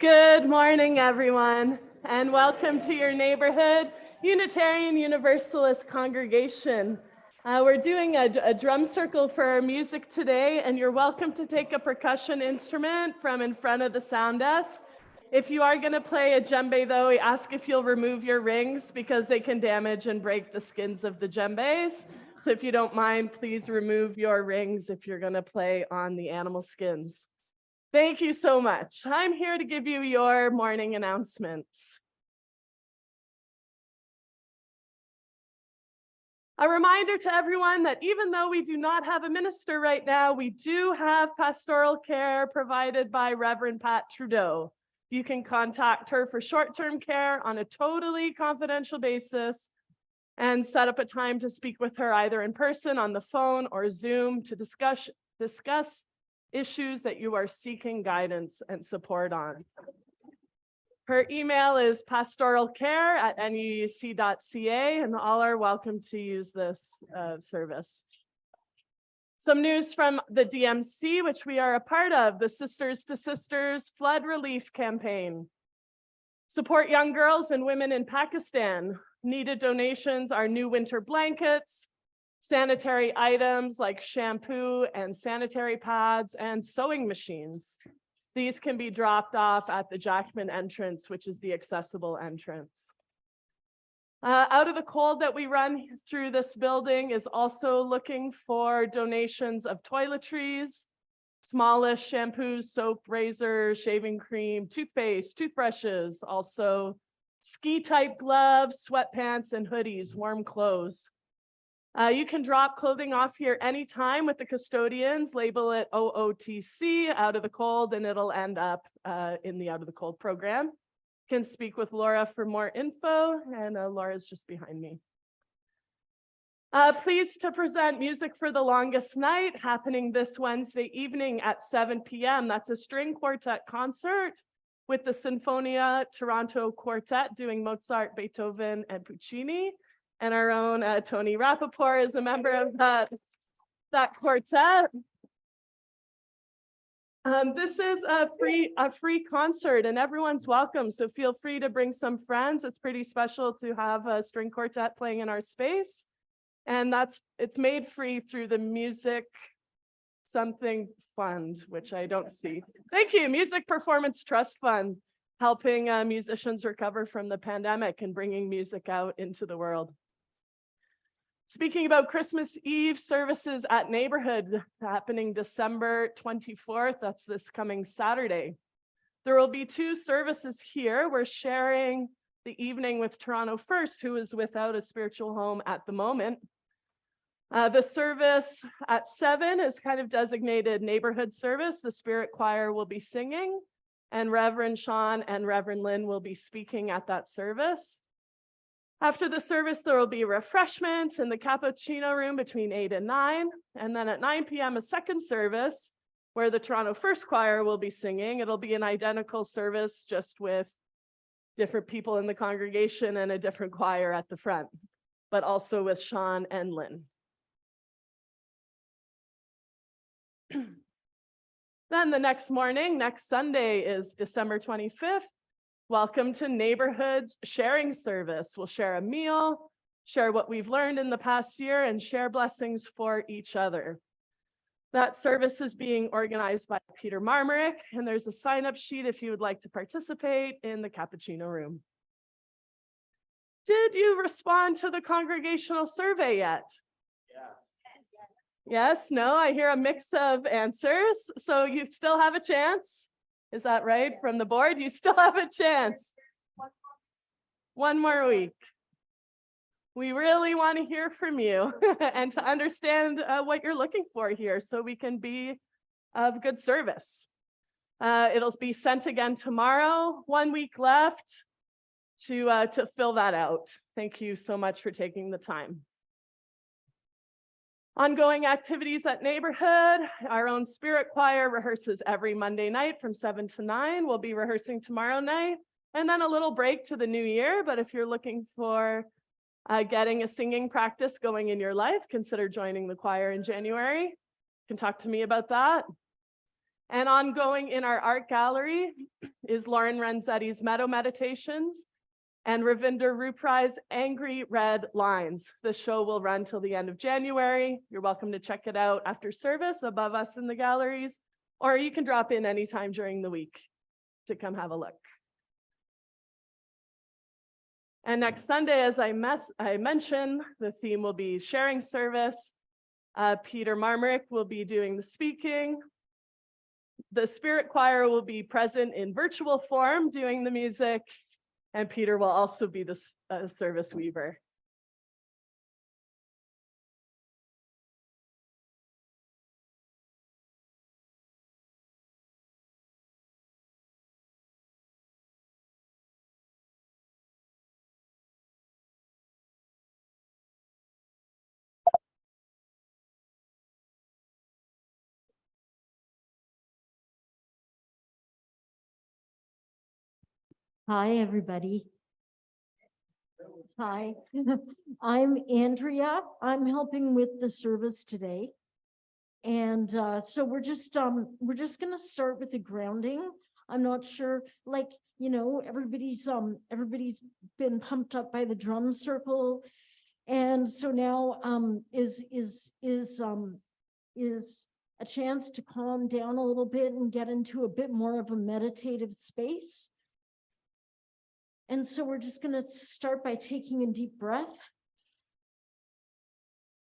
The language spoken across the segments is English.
Good morning, everyone, and welcome to your neighborhood Unitarian Universalist congregation. We're doing a drum circle for our music today, and you're welcome to take a percussion instrument from in front of the sound desk. If you are going to play a djembe, though, we ask if you'll remove your rings because they can damage and break the skins of the djembes. So if you don't mind, please remove your rings if you're going to play on the animal skins. Thank you so much. I'm here to give you your morning announcements. A reminder to everyone that even though we do not have a minister right now, we do have pastoral care provided by Reverend Pat Trudeau. You can contact her for short-term care on a totally confidential basis and set up a time to speak with her either in person, on the phone, or Zoom to discuss issues that you are seeking guidance and support on. Her email is pastoralcare@nuuc.ca, and all are welcome to use this service. Some news from the DMC, which we are a part of, the Sisters to Sisters Flood Relief Campaign. Support young girls and women in Pakistan. Needed donations are new winter blankets, sanitary items like shampoo and sanitary pads, and sewing machines. These can be dropped off at the Jackman entrance, which is the accessible entrance. Out of the Cold that we run through this building is also looking for donations of toiletries, smallish shampoos, soap, razors, shaving cream, toothpaste, toothbrushes, also ski-type gloves, sweatpants, and hoodies, warm clothes. You can drop clothing off here anytime with the custodians, label it OOTC, Out of the Cold, and it'll end up in the Out of the Cold program. You can speak with Laura for more info, and Laura's just behind me. Pleased to present Music for the Longest Night, happening this Wednesday evening at 7 p.m. That's a string quartet concert with the Sinfonia Toronto Quartet doing Mozart, Beethoven, and Puccini. And our own Tony Rappaport is a member of that quartet. This is a free concert, and everyone's welcome. So feel free to bring some friends. It's pretty special to have a string quartet playing in our space, and it's made free through the Music Something Fund, which I don't see. Thank you, Music Performance Trust Fund, helping musicians recover from the pandemic and bringing music out into the world. Speaking about Christmas Eve services at Neighborhood, happening December 24th, that's this coming Saturday. There will be 2 services here. We're sharing the evening with Toronto First, who is without a spiritual home at the moment. The service at 7 is kind of designated neighborhood service. The Spirit Choir will be singing, and Reverend Sean and Reverend Lynn will be speaking at that service. After the service, there will be refreshments in the cappuccino room between 8 and 9. And then at 9 p.m., a second service where the Toronto First Choir will be singing. It'll be an identical service, just with different people in the congregation and a different choir at the front, but also with Sean and Lynn. Then the next morning, next Sunday, is December 25th. Welcome to Neighborhood's sharing service. We'll share a meal, share what we've learned in the past year, and share blessings for each other. That service is being organized by Peter Marmerick, and there's a sign-up sheet if you would like to participate in the cappuccino room. Did you respond to the congregational survey yet? Yes, no, I hear a mix of answers. So you still have a chance. Is that right? From the board, you still have a chance. One more week. We really want to hear from you and to understand what you're looking for here so we can be of good service. It'll be sent again tomorrow. 1 week left to fill that out. Thank you so much for taking the time. Ongoing activities at Neighborhood. Our own Spirit Choir rehearses every Monday night from 7 to 9. We'll be rehearsing tomorrow night, and then a little break to the new year. But if you're looking for getting a singing practice going in your life, consider joining the choir in January. You can talk to me about that. And ongoing in our art gallery is Lauren Renzetti's Meadow Meditations and Ravinder Ruprai's Angry Red Lines. The show will run till the end of January. You're welcome to check it out after service above us in the galleries, or you can drop in anytime during the week to come have a look. And next Sunday, as I mentioned, the theme will be sharing service. Peter Marmerick will be doing the speaking. The Spirit Choir will be present in virtual form doing the music, and Peter will also be the service weaver. Hi, everybody. Hi, I'm Andrea. I'm helping with the service today. And so we're just gonna start with the grounding. I'm not sure, like, you know, everybody's been pumped up by the drum circle. And so now is a chance to calm down a little bit and get into a bit more of a meditative space. And so we're just going to start by taking a deep breath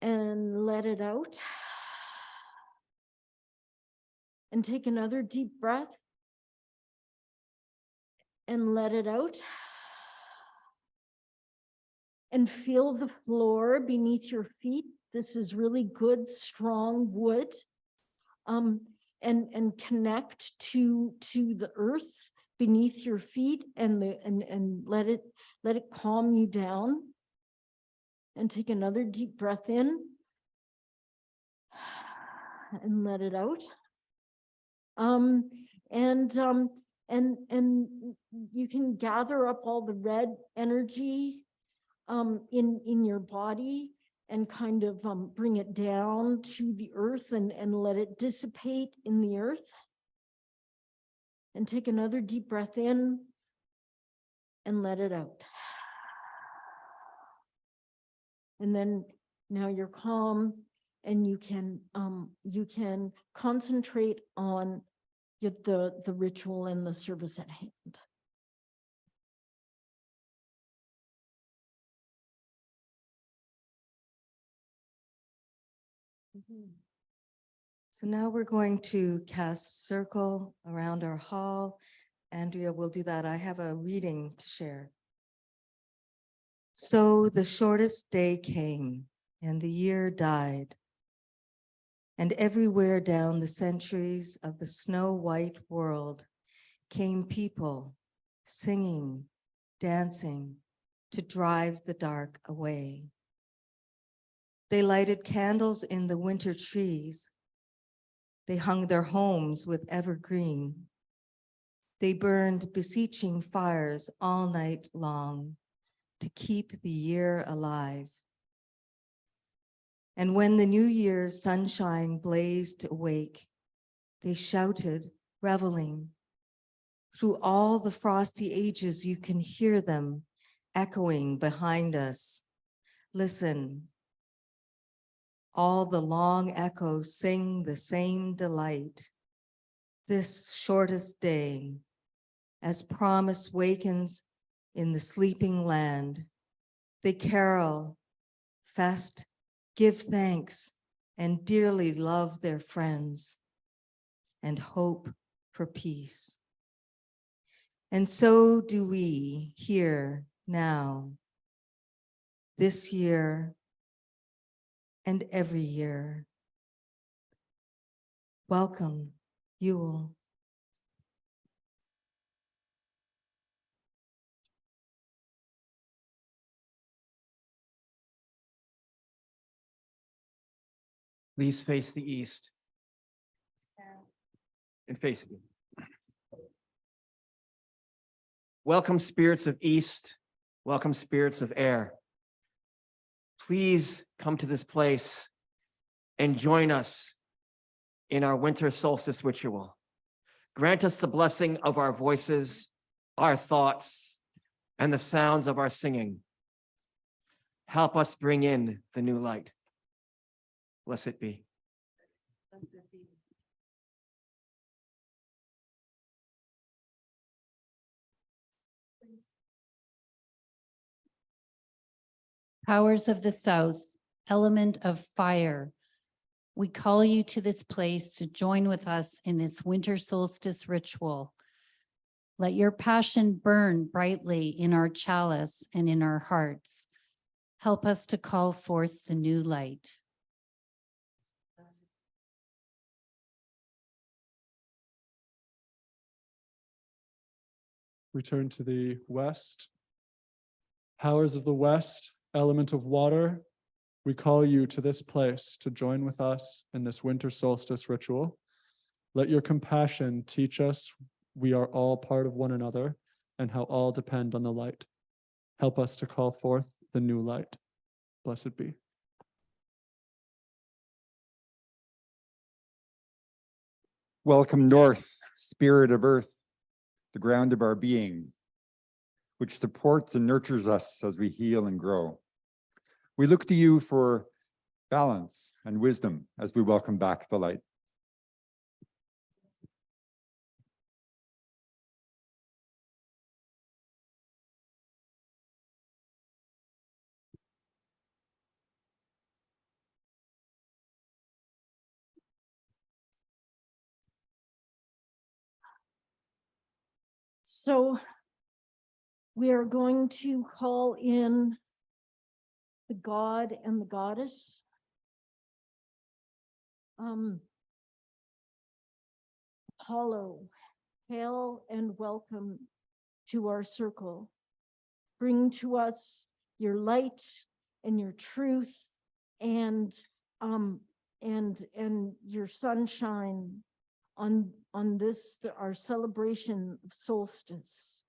and let it out. And take another deep breath and let it out. And feel the floor beneath your feet. This is really good, strong wood. And connect to the earth beneath your feet and let it calm you down. And take another deep breath in and let it out. And you can gather up all the red energy in your body and kind of bring it down to the earth and let it dissipate in the earth. And take another deep breath in and let it out. And then now you're calm and you can concentrate on the ritual and the service at hand. So now we're going to cast circle around our hall. Andrea will do that. I have a reading to share. So the shortest day came, and the year died. And everywhere down the centuries of the snow-white world came people singing, dancing to drive the dark away. They lighted candles in the winter trees. They hung their homes with evergreen. They burned beseeching fires all night long to keep the year alive. And when the new year's sunshine blazed awake, they shouted, reveling. Through all the frosty ages, you can hear them echoing behind us. Listen. All the long echoes sing the same delight. This shortest day, as promise wakens in the sleeping land, they carol, fest, give thanks, and dearly love their friends and hope for peace. And so do we here now, this year, and every year. Welcome, Yule. Please face the east and face me. Welcome, spirits of east. Welcome, spirits of air. Please come to this place and join us in our winter solstice ritual. Grant us the blessing of our voices, our thoughts, and the sounds of our singing. Help us bring in the new light. Blessed be. Powers of the South, element of fire, we call you to this place to join with us in this winter solstice ritual. Let your passion burn brightly in our chalice and in our hearts. Help us to call forth the new light. We turn to the west. Powers of the west, element of water, we call you to this place to join with us in this winter solstice ritual. Let your compassion teach us we are all part of one another and how all depend on the light. Help us to call forth the new light. Blessed be. Welcome north, spirit of earth, the ground of our being, which supports and nurtures us as we heal and grow. We look to you for balance and wisdom as we welcome back the light. So we are going to call in the god and the goddess. Apollo, hail and welcome to our circle. Bring to us your light and your truth and your sunshine on this, our celebration of solstice.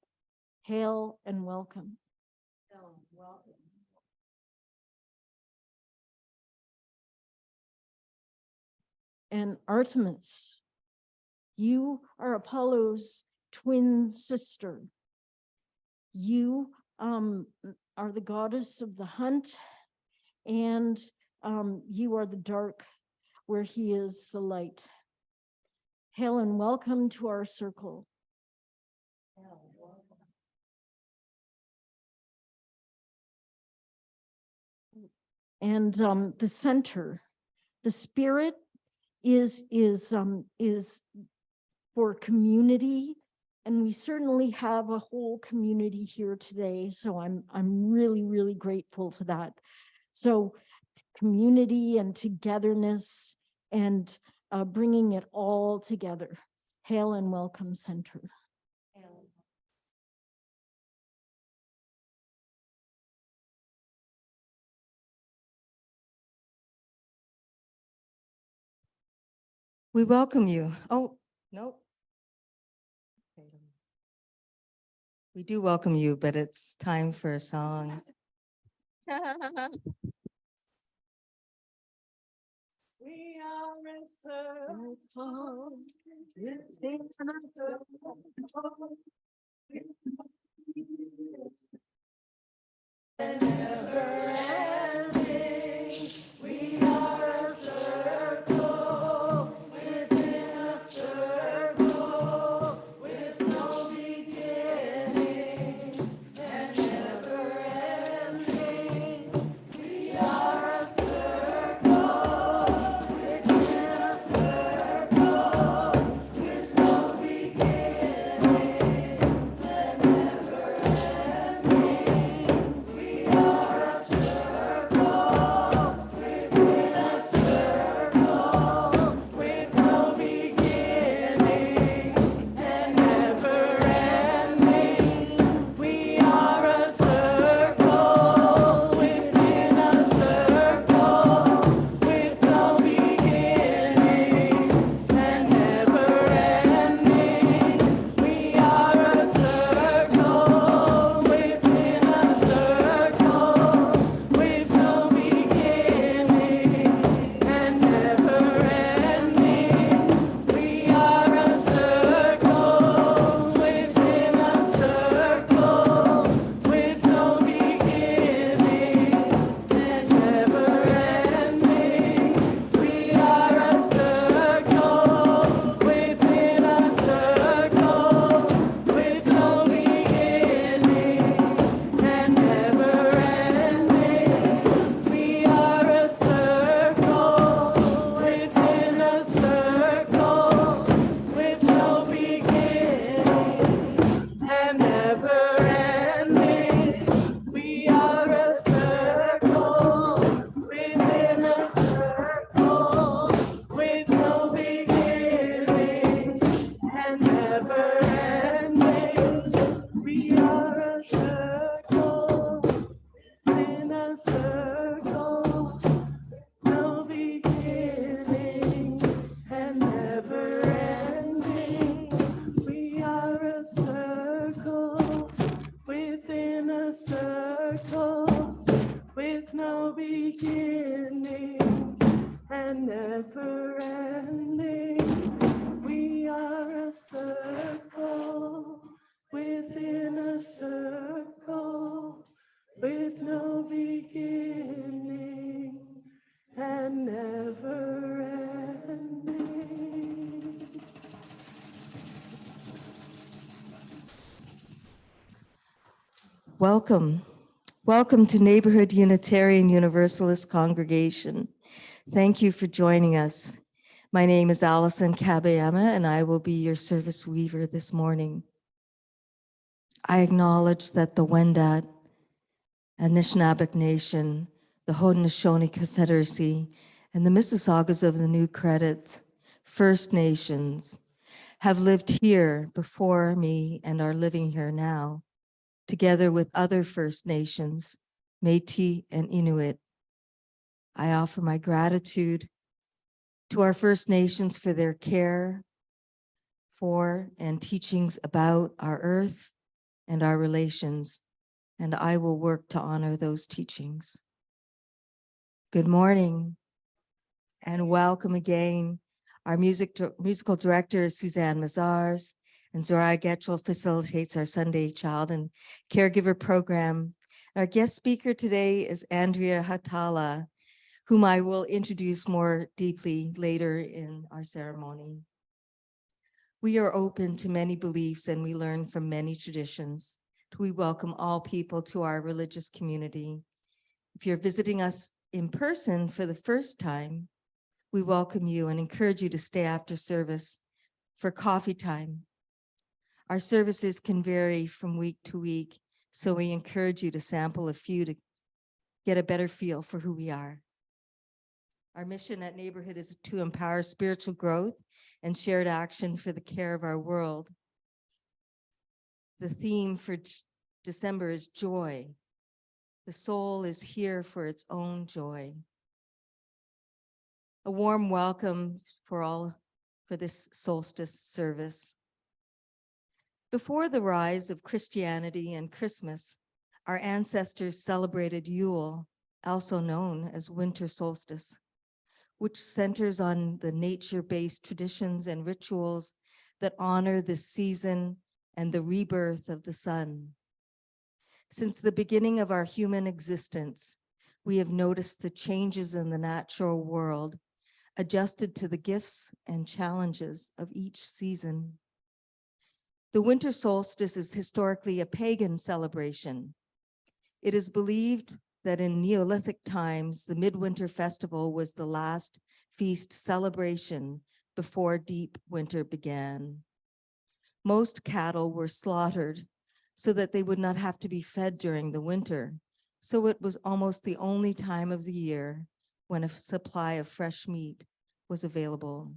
Hail and welcome. Hail and welcome. And Artemis, you are Apollo's twin sister. You are the goddess of the hunt, and you are the dark where he is the light. Hail and welcome to our circle. And the center, the spirit is for community, and we certainly have a whole community here today. So I'm really grateful to that. So community and togetherness and bringing it all together. Hail and welcome, center. We welcome you. Oh, no. We do welcome you, but it's time for a song. We are a circle within a circle. Never ending. We are a circle within a circle with no beginning and never ending. We are a circle within a circle with no beginning and never ending. We are a circle within a circle. Welcome. Welcome to Neighborhood Unitarian Universalist Congregation. Thank you for joining us. My name is Allison Kabayama, and I will be your service weaver this morning. I acknowledge that the Wendat, Anishinaabeg Nation, the Haudenosaunee Confederacy, and the Mississaugas of the New Credit First Nations have lived here before me and are living here now, together with other First Nations, Métis and Inuit. I offer my gratitude to our First Nations for their care for and teachings about our earth and our relations, and I will work to honor those teachings. Good morning and welcome again. Our musical director is Suzanne Mazars, and Zoraya Getchell facilitates our Sunday Child and Caregiver program. Our guest speaker today is Andrea Hatala, whom I will introduce more deeply later in our ceremony. We are open to many beliefs and we learn from many traditions. We welcome all people to our religious community. If you're visiting us in person for the first time, we welcome you and encourage you to stay after service for coffee time. Our services can vary from week to week, so we encourage you to sample a few to get a better feel for who we are. Our mission at Neighborhood is to empower spiritual growth and shared action for the care of our world. The theme for December is joy. The soul is here for its own joy. A warm welcome for this solstice service. Before the rise of Christianity and Christmas, our ancestors celebrated Yule, also known as Winter Solstice, which centers on the nature-based traditions and rituals that honor the season and the rebirth of the sun. Since the beginning of our human existence, we have noticed the changes in the natural world, adjusted to the gifts and challenges of each season. The winter solstice is historically a pagan celebration. It is believed that in Neolithic times, the midwinter festival was the last feast celebration before deep winter began. Most cattle were slaughtered so that they would not have to be fed during the winter. So it was almost the only time of the year when a supply of fresh meat was available.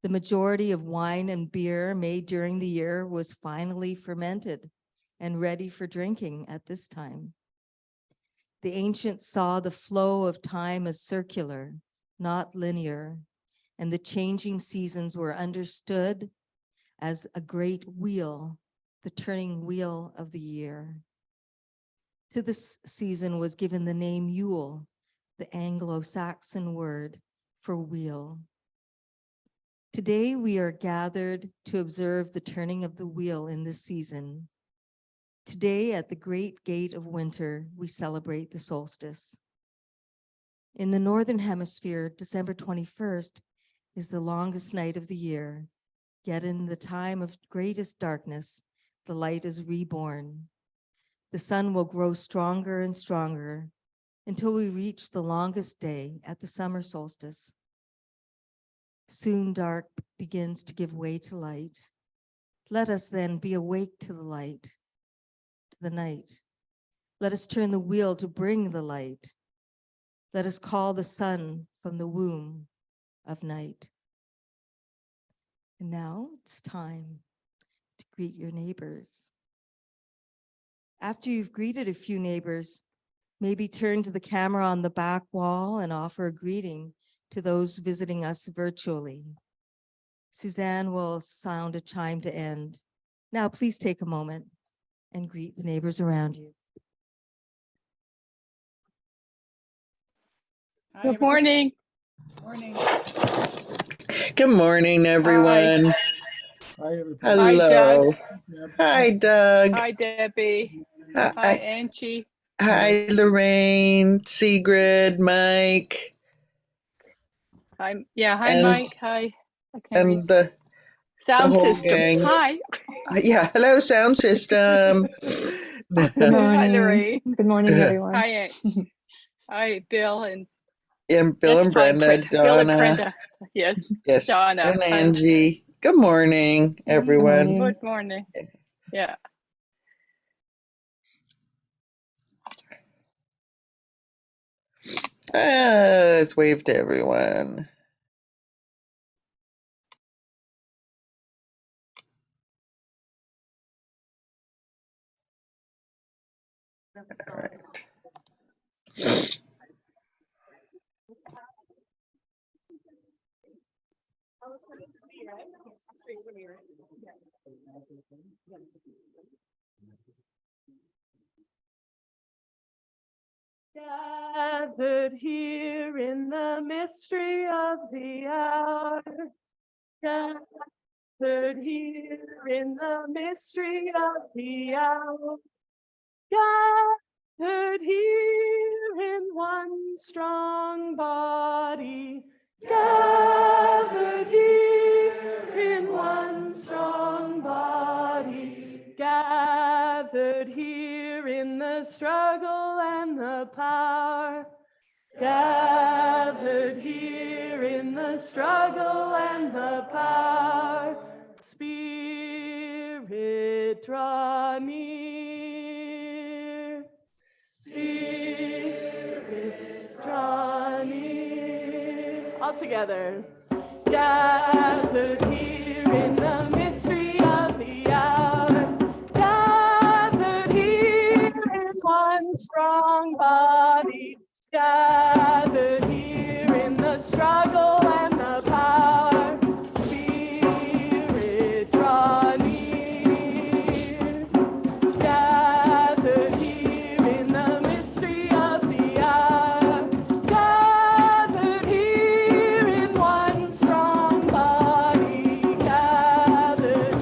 The majority of wine and beer made during the year was finally fermented and ready for drinking at this time. The ancients saw the flow of time as circular, not linear, and the changing seasons were understood as a great wheel, the turning wheel of the year. To this season was given the name Yule, the Anglo-Saxon word for wheel. Today we are gathered to observe the turning of the wheel in this season. Today at the great gate of winter, we celebrate the solstice. In the Northern Hemisphere, December 21st is the longest night of the year, yet in the time of greatest darkness, the light is reborn. The sun will grow stronger and stronger until we reach the longest day at the summer solstice. Soon dark begins to give way to light. Let us then be awake to the light, to the night. Let us turn the wheel to bring the light. Let us call the sun from the womb of night. And now it's time to greet your neighbors. After you've greeted a few neighbors, maybe turn to the camera on the back wall and offer a greeting to those visiting us virtually. Suzanne will sound a chime to end. Now, please take a moment and greet the neighbors around you. Good morning. Good morning, everyone. Hi, everybody. Hello. Doug. Hi, Doug. Hi, Debbie. Hi, Hi, Angie. hi, Lorraine, Sigrid, Mike, Hi, yeah, hi, and Mike. Hi. I can't read. and the Sound whole system. gang. Hi. Yeah, hello, sound system. Hi, morning. Lorraine. Good morning, everyone. Hi, hi, Bill and And Bill let's and call him Brenda, Bill and Donna, Brenda. Yes, yes, Donna. and Hi. Angie. Good morning, everyone. morning. Good morning. Yeah. Let's wave to everyone. All right. Gathered here in the mystery of the hour. Gathered here in the mystery of the hour. Gathered here in one strong body. Gathered here in one strong body. Gathered here in the struggle and the power. Gathered here in the struggle and the power. Spirit, draw near. Spirit, draw near. All together. Gathered here in the mystery of the hour. Gathered here in one strong body. Gathered here in the struggle and the power. Spirit, draw near. Gathered here in the mystery of the hour. Gathered here in one strong body. Gathered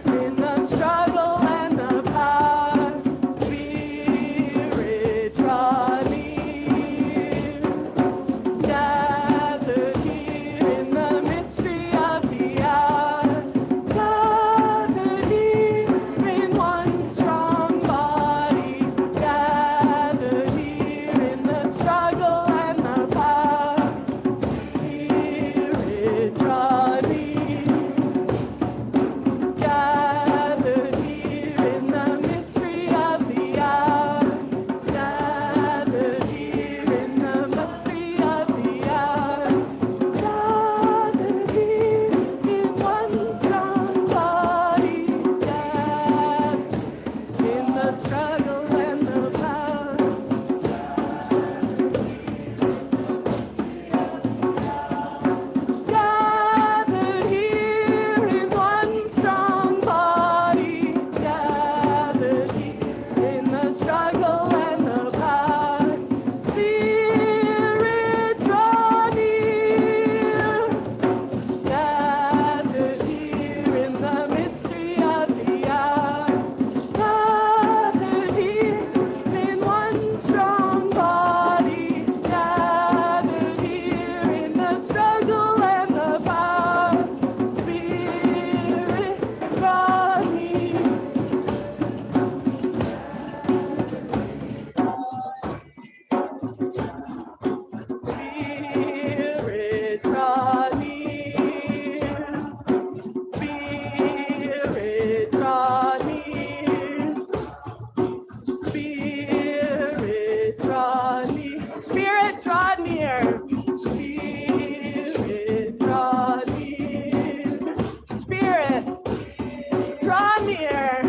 in the struggle and the power. Spirit, draw near. Gathered here in the mystery of the hour. Gathered here in one strong body. Gathered here in the struggle and the power. Spirit, draw near. Gathered here in the mystery of the hour. Gathered here in the mystery of the hour. Gathered here in one strong body. Gathered in the struggle and the power. Gathered here in one strong body. Gathered here in the struggle and the power. Spirit, draw near. Gathered here in the mystery of the hour. Gathered here in one strong body. Gathered here in the struggle and the power. Spirit, draw near. Spirit, draw near. Spirit, draw near. Spirit, draw near. Spirit, draw near. Spirit, draw near.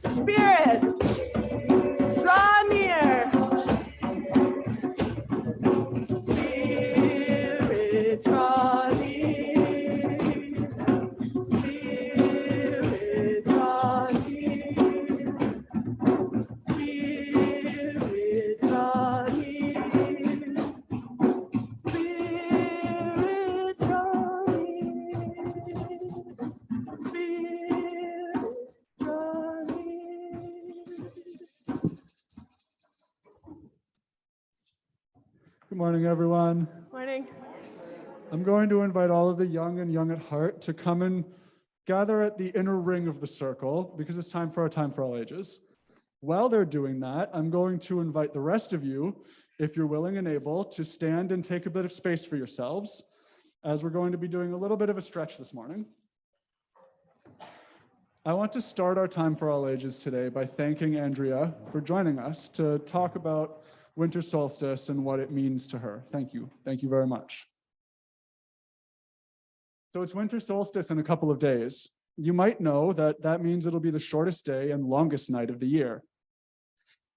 Spirit, draw near. Spirit, draw near. Spirit, draw near. Spirit, draw near. Spirit, draw near. Spirit, draw Good morning, everyone. Morning. I'm going to invite all of the young and young at heart to come and gather at the inner ring of the circle because it's time for our time for all ages. While they're doing that, I'm going to invite the rest of you, if you're willing and able, to stand and take a bit of space for yourselves, as we're going to be doing a little bit of a stretch this morning. I want to start our time for all ages today by thanking Andrea for joining us to talk about winter solstice and what it means to her. Thank you. Thank you very much. So it's winter solstice in a couple of days. You might know that that means it'll be the shortest day and longest night of the year.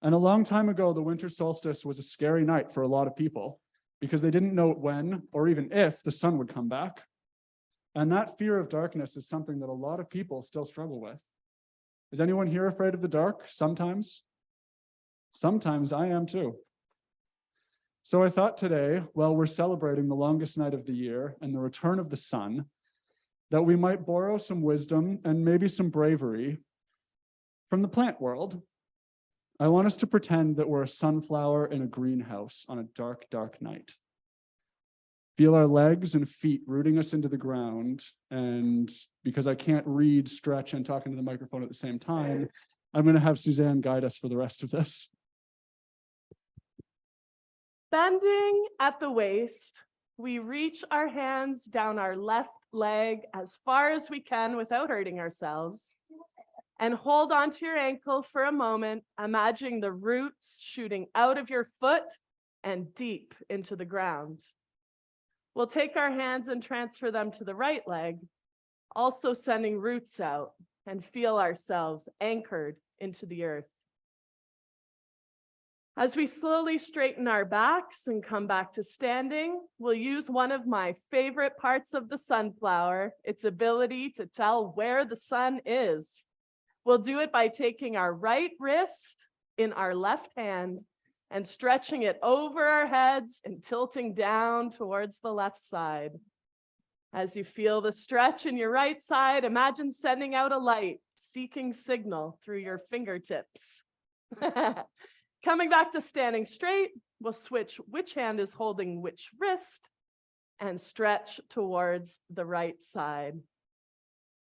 And a long time ago, the winter solstice was a scary night for a lot of people because they didn't know when or even if the sun would come back. And that fear of darkness is something that a lot of people still struggle with. Is anyone here afraid of the dark? Sometimes. Sometimes I am too. So I thought today, while we're celebrating the longest night of the year and the return of the sun, that we might borrow some wisdom and maybe some bravery from the plant world. I want us to pretend that we're a sunflower in a greenhouse on a dark, dark night. Feel our legs and feet rooting us into the ground. And because I can't read, stretch, and talk into the microphone at the same time, I'm going to have Suzanne guide us for the rest of this. Bending at the waist, we reach our hands down our left leg as far as we can without hurting ourselves, and hold onto your ankle for a moment, imagining the roots shooting out of your foot and deep into the ground. We'll take our hands and transfer them to the right leg, also sending roots out, and feel ourselves anchored into the earth. As we slowly straighten our backs and come back to standing, we'll use one of my favorite parts of the sunflower, its ability to tell where the sun is. We'll do it by taking our right wrist in our left hand and stretching it over our heads and tilting down towards the left side. As you feel the stretch in your right side, imagine sending out a light, seeking signal through your fingertips. Coming back to standing straight, we'll switch which hand is holding which wrist and stretch towards the right side,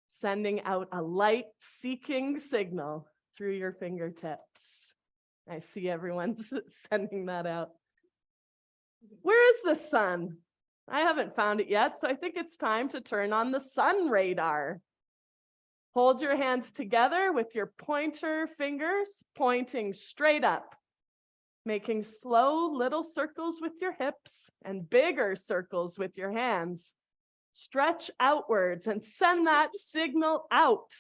sending out a light seeking signal through your fingertips. I see everyone sending that out. Where is the sun? I haven't found it yet, so I think it's time to turn on the sun radar. Hold your hands together with your pointer fingers pointing straight up, making slow little circles with your hips and bigger circles with your hands. Stretch outwards and send that signal out,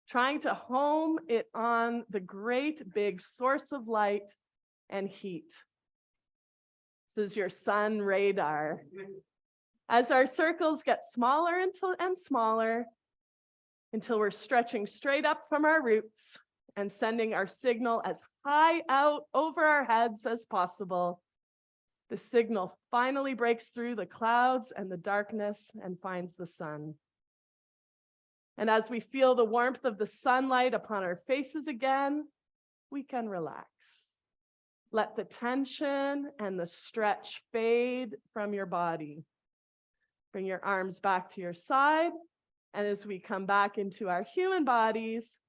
trying to home it on the great big source of light and heat. This is your sun radar. As our circles get smaller and smaller, until we're stretching straight up from our roots and sending our signal as high out over our heads as possible, the signal finally breaks through the clouds and the darkness and finds the sun. And as we feel the warmth of the sunlight upon our faces again, we can relax. Let the tension and the stretch fade from your body. Bring your arms back to your side. And as we come back into our human bodies,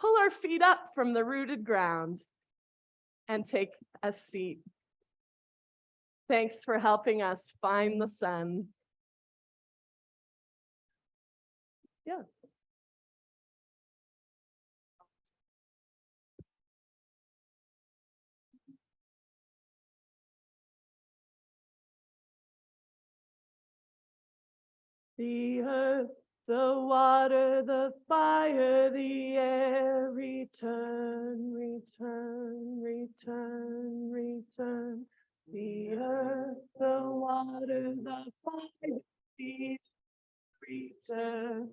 pull our feet up from the rooted ground and take a seat. Thanks for helping us find the sun. Yeah. The earth, the water, the fire, the air, return, return, return, return. The earth, the water, the fire, the return,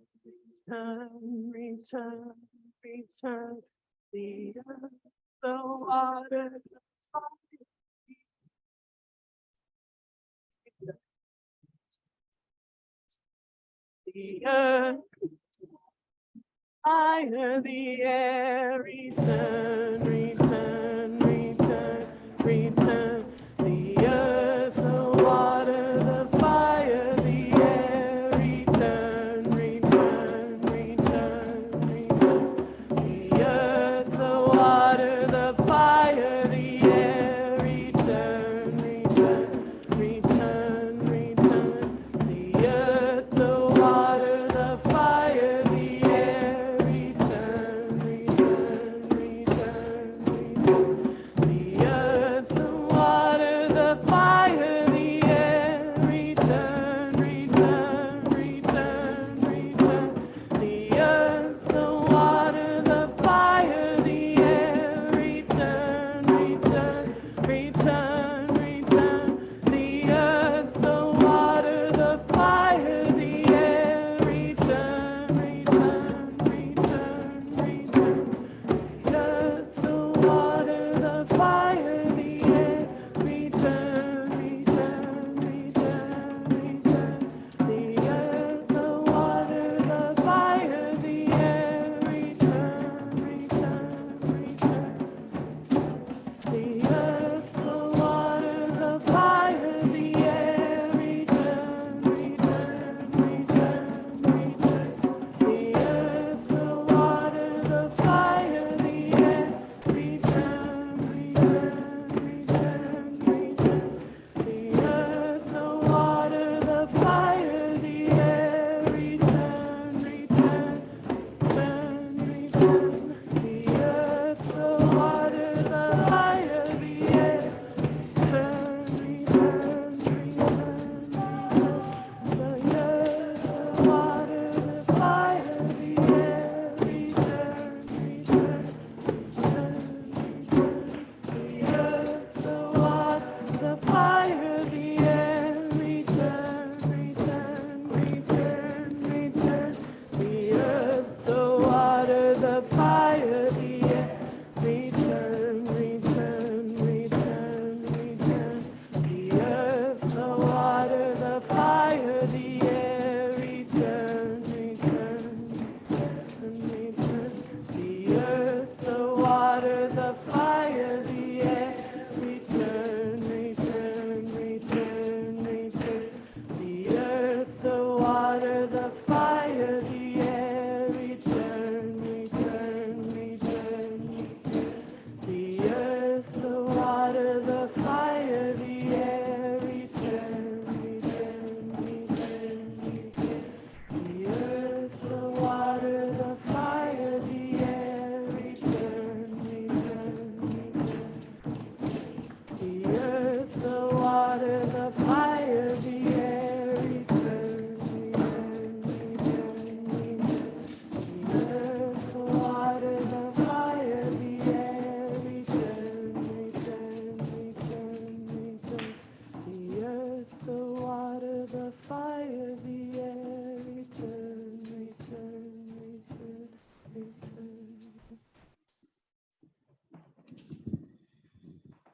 return, return, return. The earth, the water, the fire. The earth, fire, the air, return, return, return, return. The earth, the water, the fire, the air, return, return, return.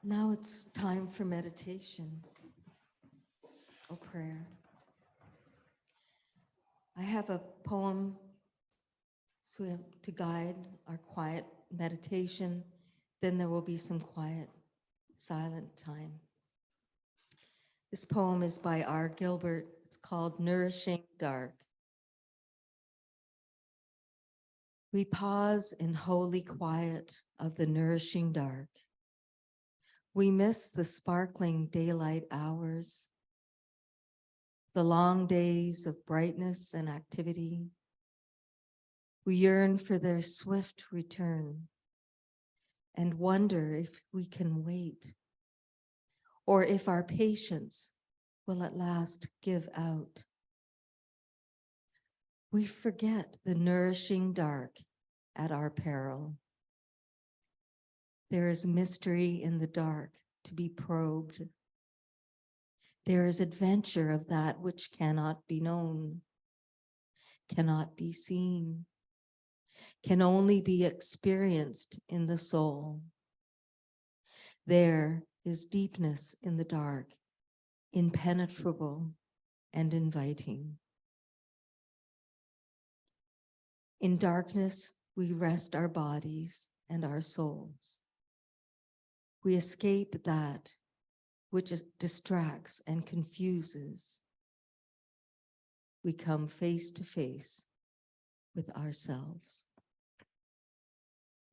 Now it's time for meditation or prayer. I have a poem so we have to guide our quiet meditation. Then there will be some quiet, silent time. This poem is by R. Gilbert. It's called Nourishing Dark. We pause in holy quiet of the nourishing dark. We miss the sparkling daylight hours, the long days of brightness and activity. We yearn for their swift return and wonder if we can wait, or if our patience will at last give out. We forget the nourishing dark at our peril. There is mystery in the dark to be probed. There is adventure of that which cannot be known, cannot be seen, can only be experienced in the soul. There is deepness in the dark, impenetrable and inviting. In darkness, we rest our bodies and our souls. We escape that which distracts and confuses. We come face to face with ourselves.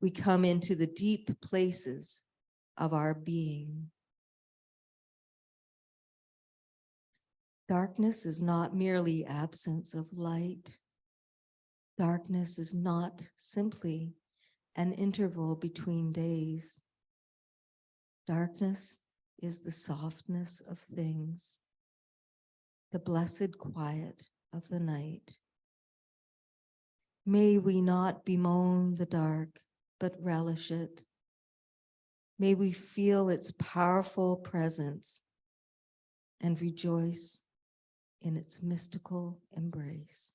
We come into the deep places of our being. Darkness is not merely absence of light. Darkness is not simply an interval between days. Darkness is the softness of things, the blessed quiet of the night. May we not bemoan the dark, but relish it. May we feel its powerful presence and rejoice in its mystical embrace.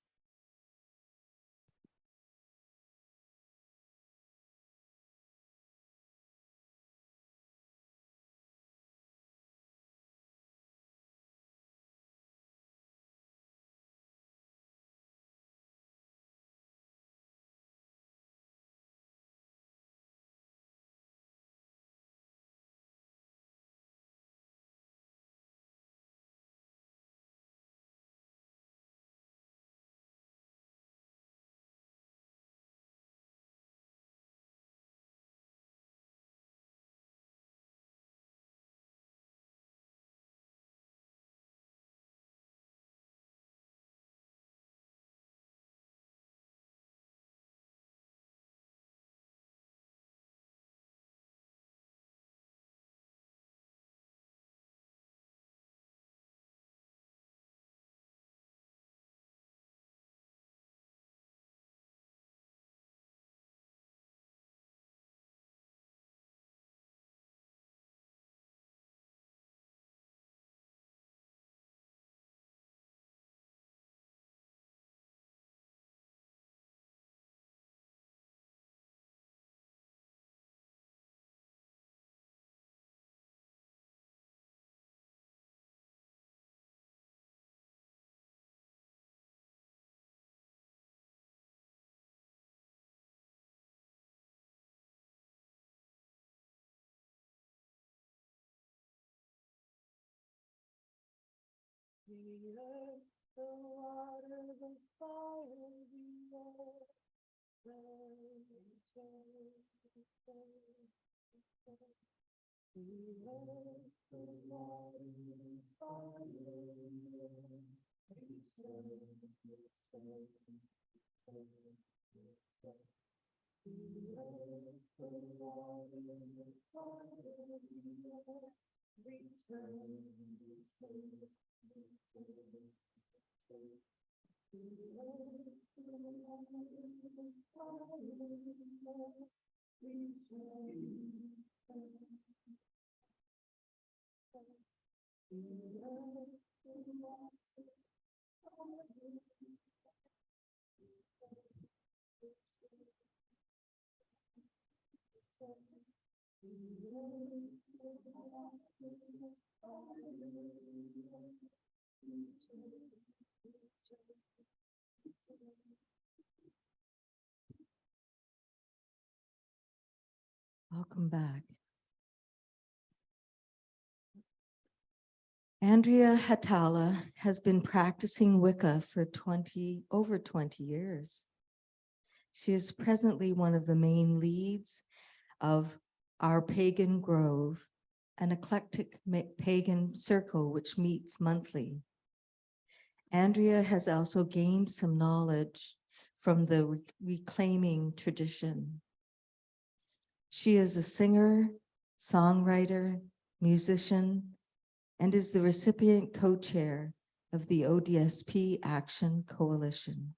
The earth, the water, the fire, the air, the earth, the water, the fire, Welcome back. Andrea Hatala has been practicing Wicca for over 20 years. She is presently one of the main leads of our Pagan Grove, an eclectic pagan circle which meets monthly. Andrea has also gained some knowledge from the reclaiming tradition. She is a singer, songwriter, musician, and is the recipient co-chair of the ODSP Action Coalition.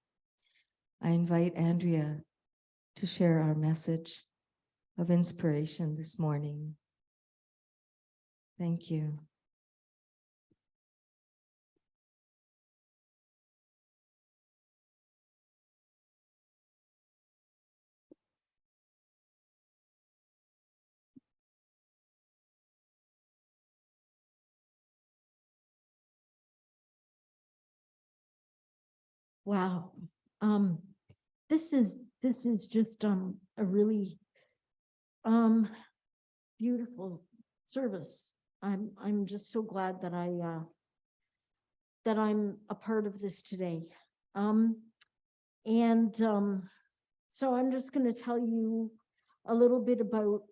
I invite Andrea to share our message of inspiration this morning. Thank you. Wow. This is just a really beautiful service. I'm just so glad that I'm a part of this today. So I'm just going to tell you a little bit about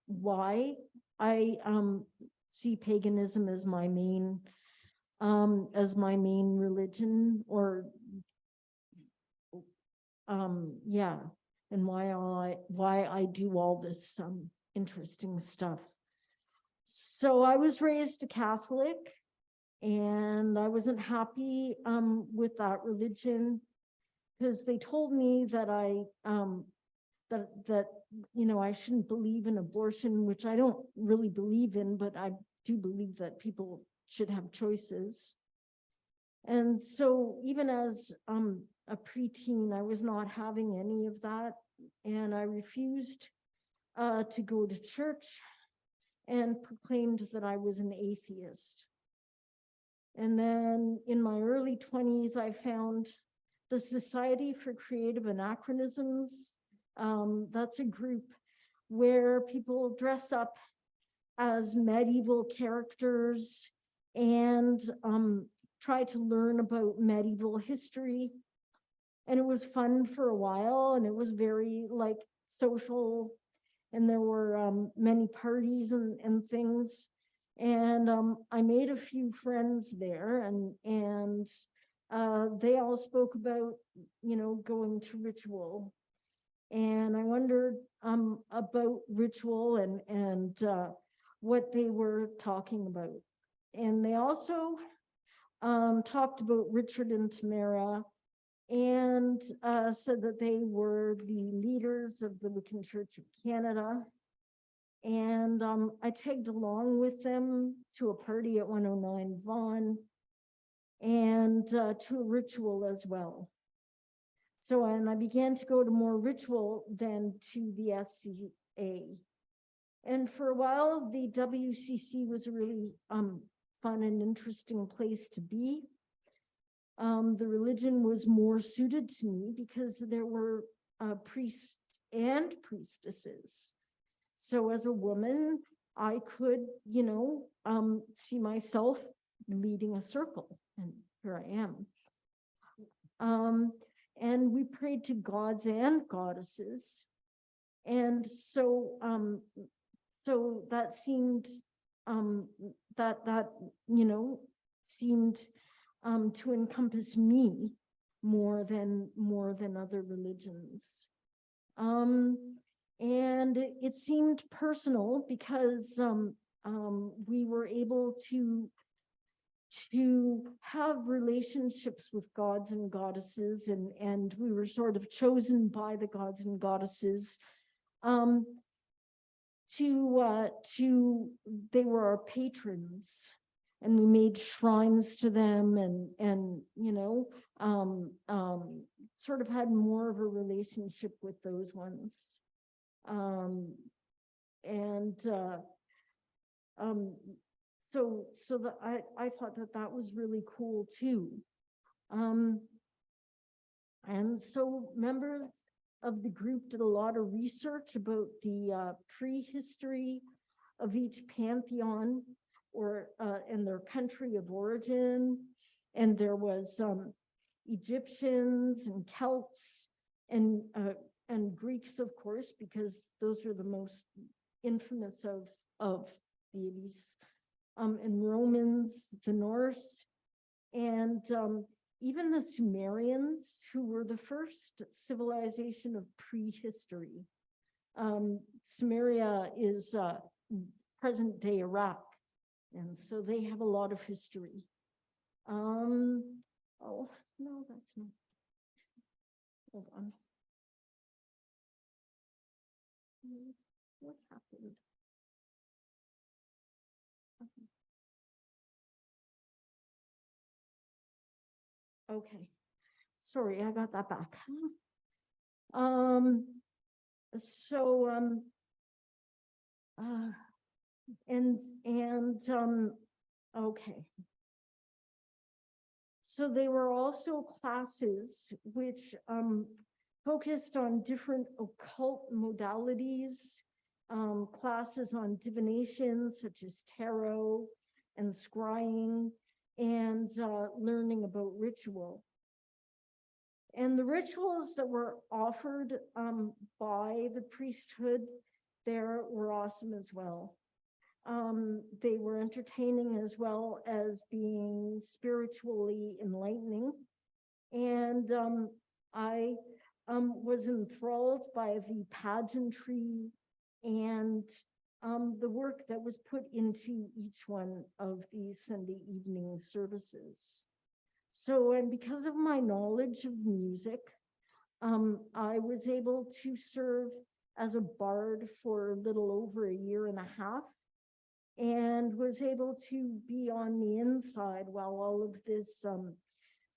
why I see paganism as my main religion, or yeah, and why I do all this interesting stuff. So I was raised a Catholic, and I wasn't happy with that religion, because they told me that that I shouldn't believe in abortion, which I don't really believe in, but I do believe that people should have choices. And so even as a preteen, I was not having any of that, and I refused to go to church and proclaimed that I was an atheist. And then in my early 20s, I found the Society for Creative Anachronisms. That's a group where people dress up as medieval characters and try to learn about medieval history. And it was fun for a while, and it was very like social, and there were many parties and things. And I made a few friends there, and they all spoke about, going to ritual. And I wondered about ritual and what they were talking about. And they also talked about Richard and Tamara, and said that they were the leaders of the Wiccan Church of Canada. And I tagged along with them to a party at 109 Vaughan, and to a ritual as well. So, and I began to go to more ritual than to the SCA. And for a while, the WCC was a really fun and interesting place to be. The religion was more suited to me because there were priests and priestesses. So as a woman, I could, see myself leading a circle, and here I am. And we prayed to gods and goddesses. And so, so that seemed, seemed to encompass me more than other religions. And it seemed personal because we were able to have relationships with gods and goddesses, and we were sort of chosen by the gods and goddesses they were our patrons, and we made shrines to them, and sort of had more of a relationship with those ones. and so I thought that was really cool too. And so members of the group did a lot of research about the prehistory of each pantheon or and their country of origin. And there was Egyptians and Celts and Greeks, of course, because those are the most infamous of deities, and Romans, the Norse, and even the Sumerians, who were the first civilization of prehistory. Sumeria is present-day Iraq, and so they have a lot of history. Oh, no, that's not. Hold on. What happened? Okay, sorry, I got that back. Okay. So they were also classes which focused on different occult modalities, classes on divination such as tarot and scrying, and learning about ritual. And the rituals that were offered by the priesthood there were awesome as well. They were entertaining as well as being spiritually enlightening. And I was enthralled by the pageantry and the work that was put into each one of these Sunday evening services. So, and because of my knowledge of music, I was able to serve as a bard for a little over a year and a half, and was able to be on the inside while all of this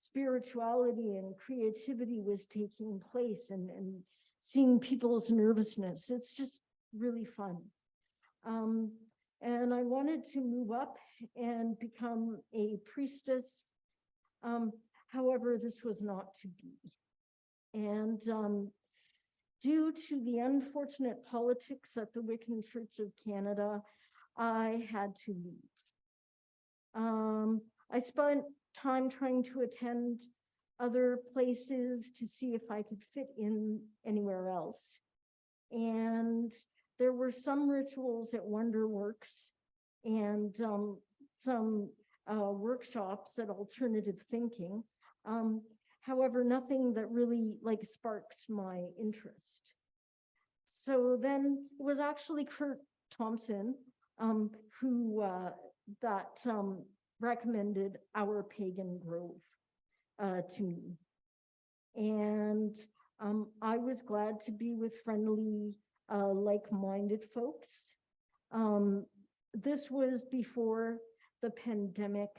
spirituality and creativity was taking place, and seeing people's nervousness. It's just really fun. And I wanted to move up and become a priestess. However, this was not to be. And due to the unfortunate politics at the Wiccan Church of Canada, I had to leave. I spent time trying to attend other places to see if I could fit in anywhere else. And there were some rituals at Wonderworks and some workshops at Alternative Thinking. However, nothing that really sparked my interest. So then it was actually Kurt Thompson who recommended Our Pagan Grove to me. And I was glad to be with friendly, like-minded folks. This was before the pandemic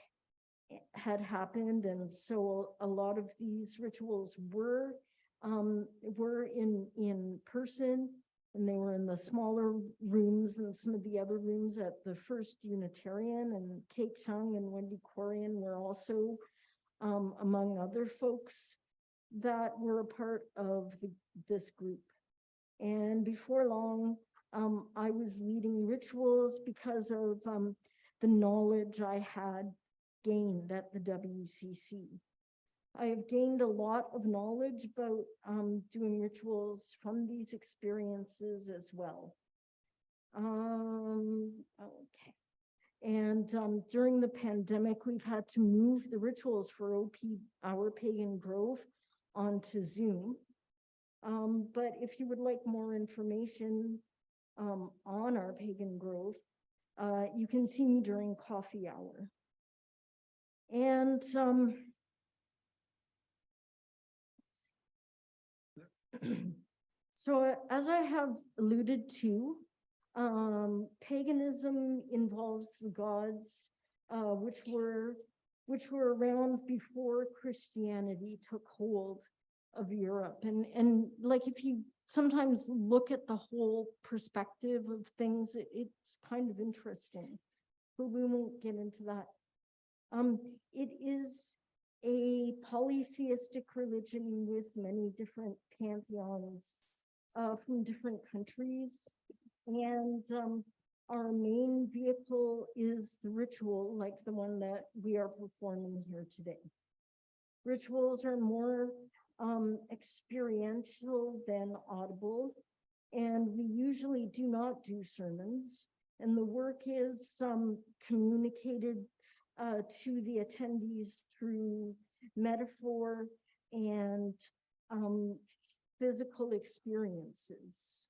had happened, and so a lot of these rituals were in person, and they were in the smaller rooms, and some of the other rooms at the First Unitarian, and Kate Chung and Wendy Corian were also among other folks that were a part of this group. And before long, I was leading rituals because of the knowledge I had gained at the WCC. I have gained a lot of knowledge about doing rituals from these experiences as well. Okay. And during the pandemic, we've had to move the rituals for Our Pagan Grove onto Zoom. But if you would like more information on Our Pagan Grove, you can see me during coffee hour. And so as I have alluded to, paganism involves the gods which were around before Christianity took hold of Europe. And like, if you sometimes look at the whole perspective of things, it's kind of interesting, but we won't get into that. It is a polytheistic religion with many different pantheons from different countries. And our main vehicle is the ritual, like the one that we are performing here today. Rituals are more experiential than audible, and we usually do not do sermons. And the work is communicated to the attendees through metaphor and physical experiences.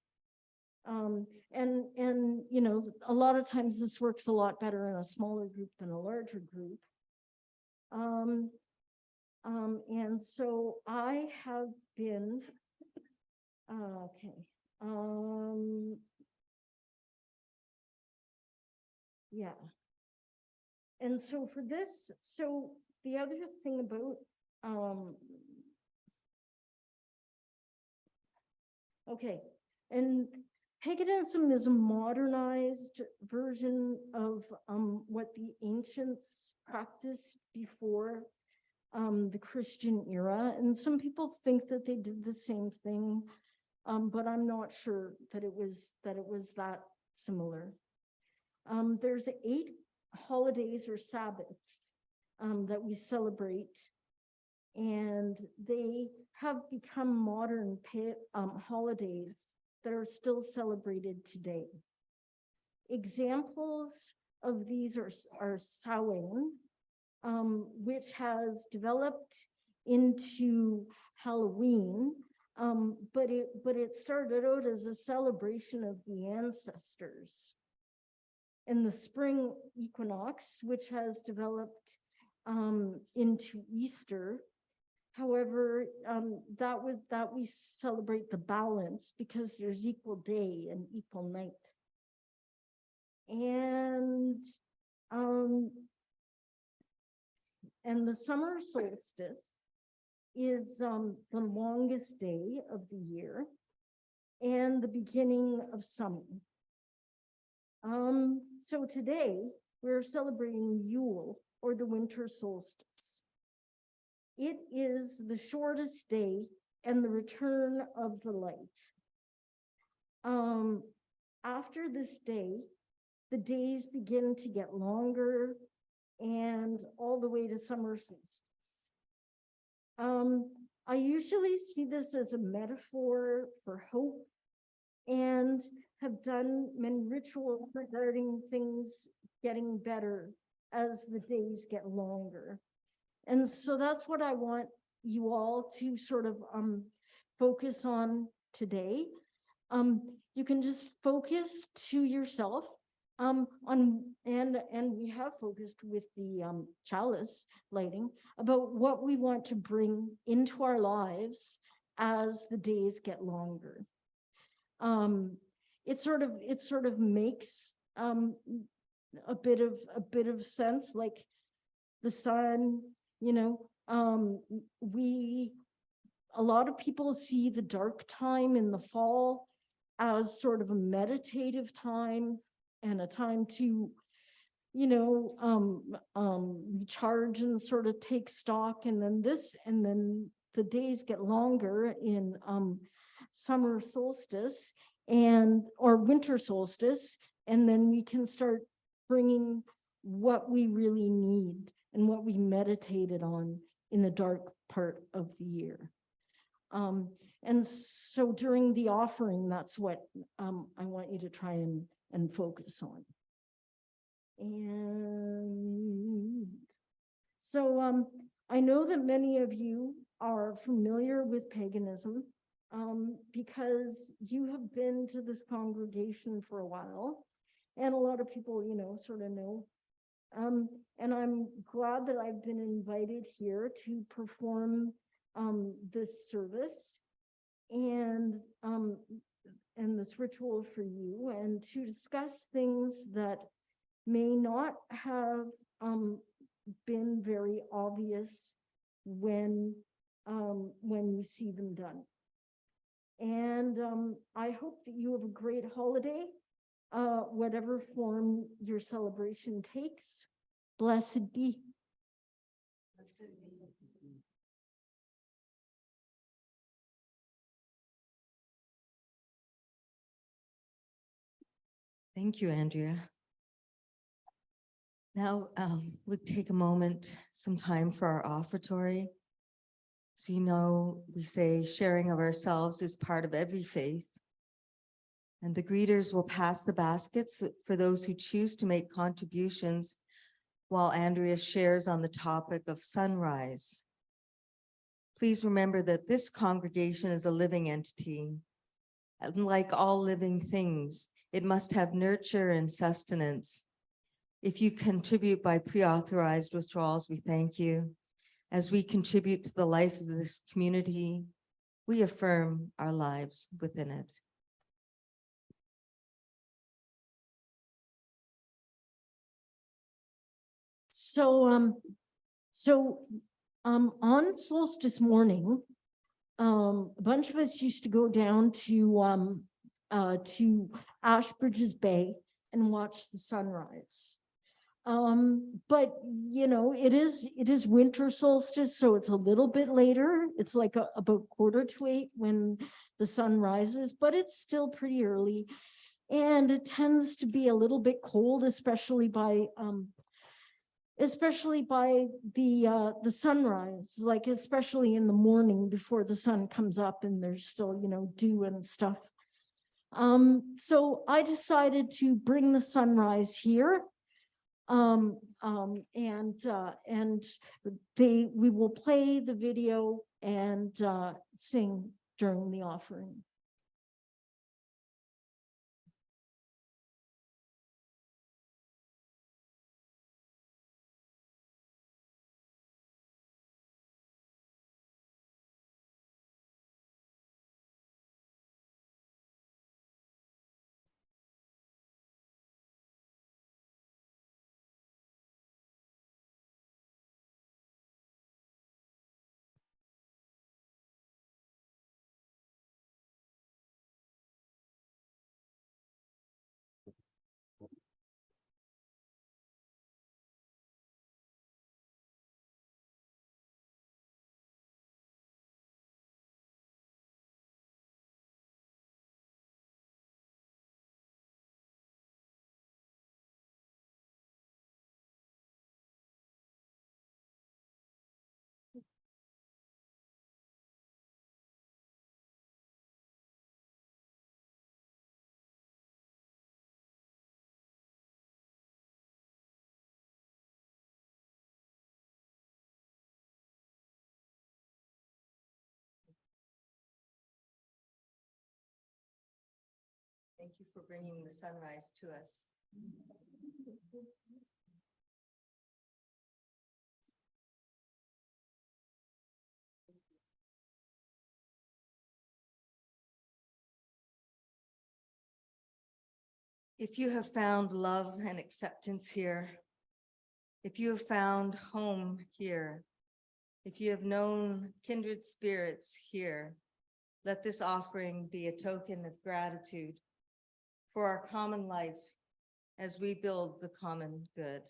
And you know, a lot of times this works a lot better in a smaller group than a larger group. And so I have been, yeah. And so for this, so the other thing about, and paganism is a modernized version of what the ancients practiced before the Christian era. And some people think that they did the same thing, but I'm not sure that it was that similar. There's 8 holidays or Sabbaths that we celebrate, and they have become modern holidays that are still celebrated today. Examples of these are Samhain, which has developed into Halloween, but it started out as a celebration of the ancestors. And the spring equinox, which has developed into Easter. However, that we celebrate the balance because there's equal day and equal night. And the summer solstice is the longest day of the year and the beginning of summer. So today we're celebrating Yule, or the winter solstice. It is the shortest day and the return of the light. After this day, the days begin to get longer and all the way to summer solstice. I usually see this as a metaphor for hope, and have done many rituals regarding things getting better as the days get longer. And so that's what I want you all to sort of focus on today. You can just focus to yourself on, and we have focused with the chalice lighting about what we want to bring into our lives as the days get longer. It sort of makes a bit of sense, like the sun, you know. A lot of people see the dark time in the fall as sort of a meditative time and a time to, you know, recharge and sort of take stock. And then the days get longer in summer solstice or winter solstice, and then we can start bringing what we really need and what we meditated on in the dark part of the year. And so during the offering, that's what I want you to try and focus on. And so I know that many of you are familiar with paganism because you have been to this congregation for a while, and a lot of people, you know, sort of know. And I'm glad that I've been invited here to perform this service and this ritual for you, and to discuss things that may not have been very obvious when when you see them done. And I hope that you have a great holiday, whatever form your celebration takes. Blessed be. Thank you, Andrea. Now, we'll take a moment, some time for our offertory. So you know, we say sharing of ourselves is part of every faith. And the greeters will pass the baskets for those who choose to make contributions while Andrea shares on the topic of sunrise. Please remember that this congregation is a living entity. And like all living things, it must have nurture and sustenance. If you contribute by pre-authorized withdrawals, we thank you. As we contribute to the life of this community, we affirm our lives within it. So, on solstice morning, a bunch of us used to go down to Ashbridges Bay and watch the sunrise. But you know, it is winter solstice, so it's a little bit later. It's like about 7:45 when the sun rises, but it's still pretty early. And it tends to be a little bit cold, especially by the sunrise, like especially in the morning before the sun comes up and there's still, you know, dew and stuff. So I decided to bring the sunrise here. We will play the video and sing during the offering. Thank you for bringing the sunrise to us. If you have found love and acceptance here, if you have found home here, if you have known kindred spirits here, let this offering be a token of gratitude for our common life as we build the common good.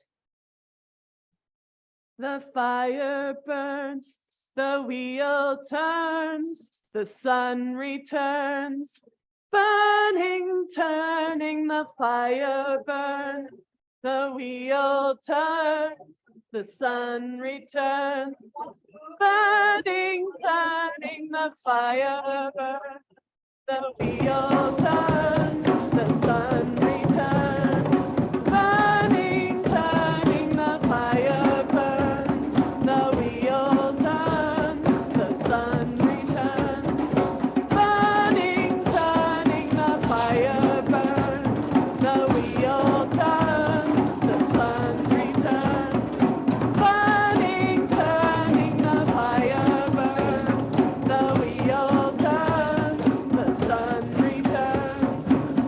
The fire burns, the wheel turns, the sun returns. Burning, turning, the fire burns, the wheel turns, the sun returns. Burning, turning, the fire burns, the wheel turns, the sun returns. Burning, turning, the fire burns, the wheel turns, the sun returns. Burning, turning, the fire burns, the wheel turns, the sun returns. Burning, turning, the fire burns, the wheel turns, the sun returns.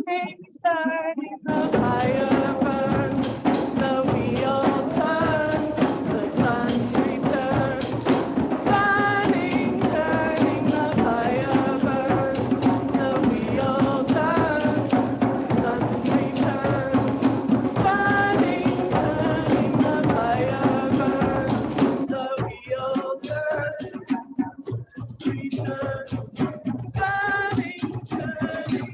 turning, the fire burns, the wheel turns, the sun returns. Turning, turning, the fire burns, the wheel turns, sun returns. Turning, turning, the fire burns, the wheel turns, returns. Turning, turning.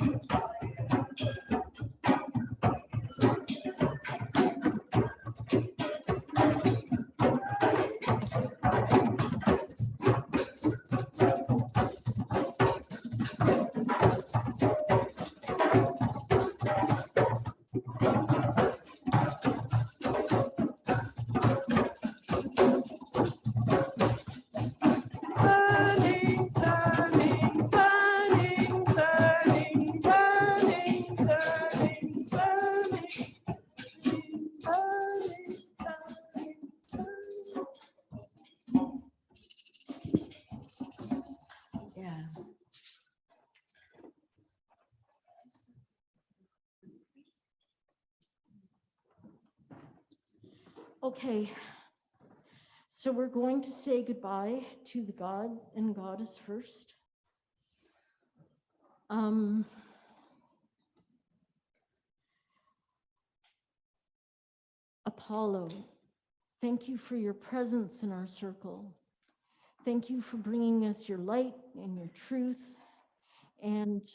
Turning, turning, turning, turning, turning, turning, turning, Yeah. Okay, so we're going to say goodbye to the God and Goddess first. Apollo, thank you for your presence in our circle. Thank you for bringing us your light and your truth and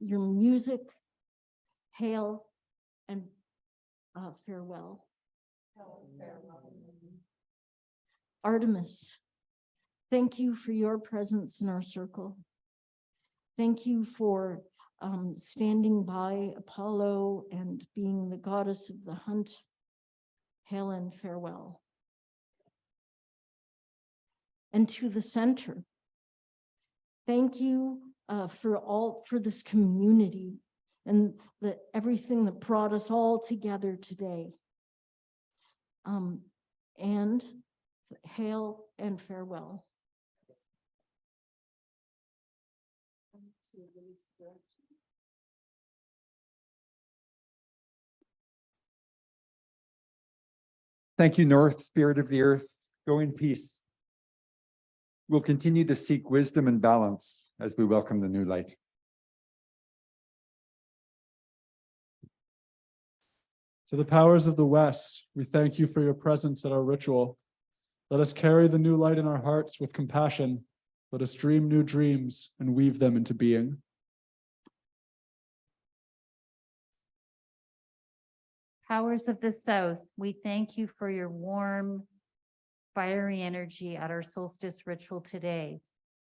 your music. Hail and farewell. Artemis, thank you for your presence in our circle. Thank you for standing by Apollo and being the goddess of the hunt. Hail and farewell. And to the center, thank you for this community and everything that brought us all together today. And hail and farewell. Thank you, North, Spirit of the Earth. Go in peace. We'll continue to seek wisdom and balance as we welcome the new light. To the powers of the West, we thank you for your presence at our ritual. Let us carry the new light in our hearts with compassion. Let us dream new dreams and weave them into being. Powers of the South, we thank you for your warm, fiery energy at our solstice ritual today.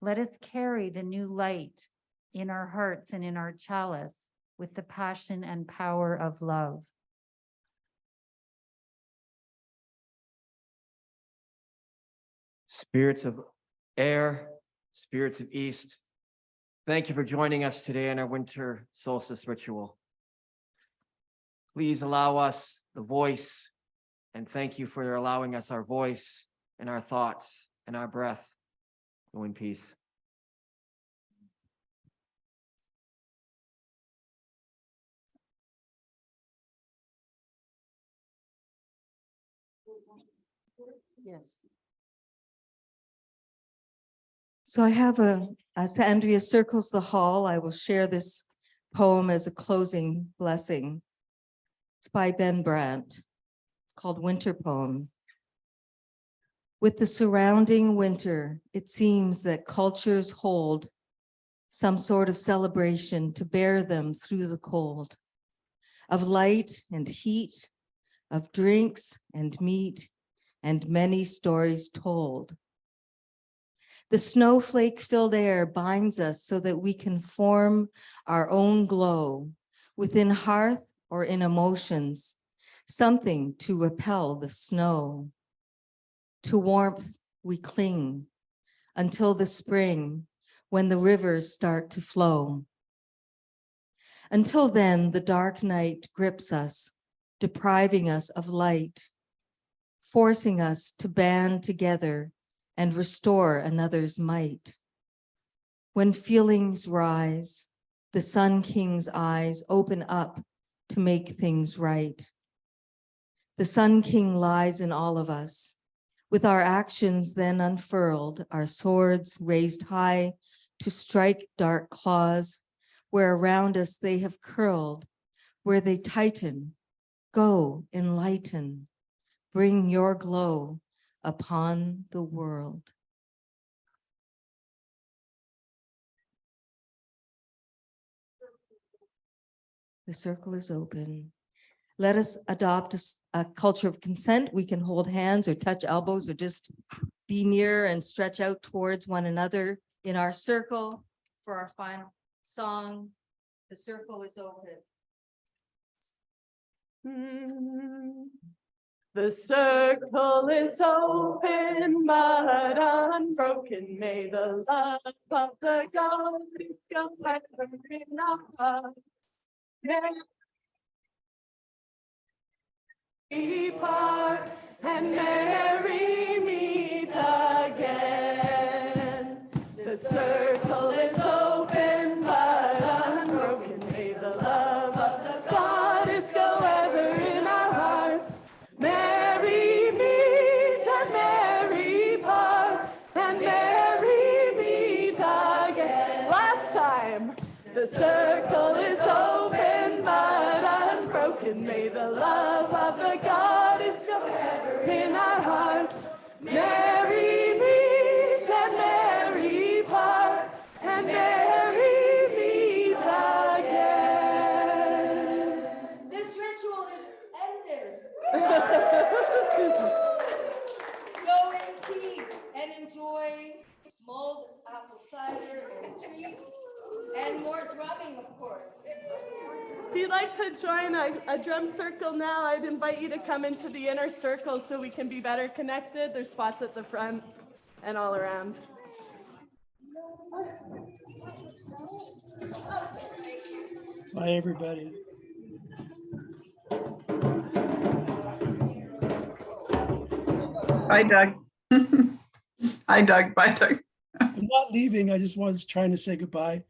Let us carry the new light in our hearts and in our chalice with the passion and power of love. Spirits of air, spirits of east, thank you for joining us today in our winter solstice ritual. Please allow us the voice, and thank you for allowing us our voice and our thoughts and our breath. Go in peace. Yes. So I have as Andrea circles the hall, I will share this poem as a closing blessing. It's by Ben Brandt. It's called Winter Poem. With the surrounding winter, it seems that cultures hold some sort of celebration to bear them through the cold, of light and heat, of drinks and meat, and many stories told. The snowflake-filled air binds us so that we can form our own glow within hearth or in emotions, something to repel the snow. To warmth we cling until the spring when the rivers start to flow. Until then, the dark night grips us, depriving us of light, forcing us to band together and restore another's might. When feelings rise, the Sun King's eyes open up to make things right. The Sun King lies in all of us. With our actions then unfurled, our swords raised high to strike dark claws, where around us they have curled, where they tighten, go enlighten, bring your glow upon the world. The circle is open. Let us adopt a culture of consent. We can hold hands or touch elbows or just be near and stretch out towards one another in our circle for our final song. The circle is open. The circle is open but unbroken. May the love of the goddess go ever in our hearts. We part and merry meet again. The circle is open but unbroken. May the love of the goddess go ever in our hearts. Merry meet and merry part and merry meet again. Last time. The circle is open but unbroken. May the love of the goddess go ever in our hearts. Merry meet and merry part and merry meet again. This ritual is ended. Go in peace and enjoy mulled apple cider and treats and more drumming, of course. If you'd like to join a drum circle now, I'd invite you to come into the inner circle so we can be better connected. There's spots at the front and all around. Bye, everybody. Bye, Doug. Hi, Doug. Bye, Doug. I'm not leaving. I just was trying to say goodbye.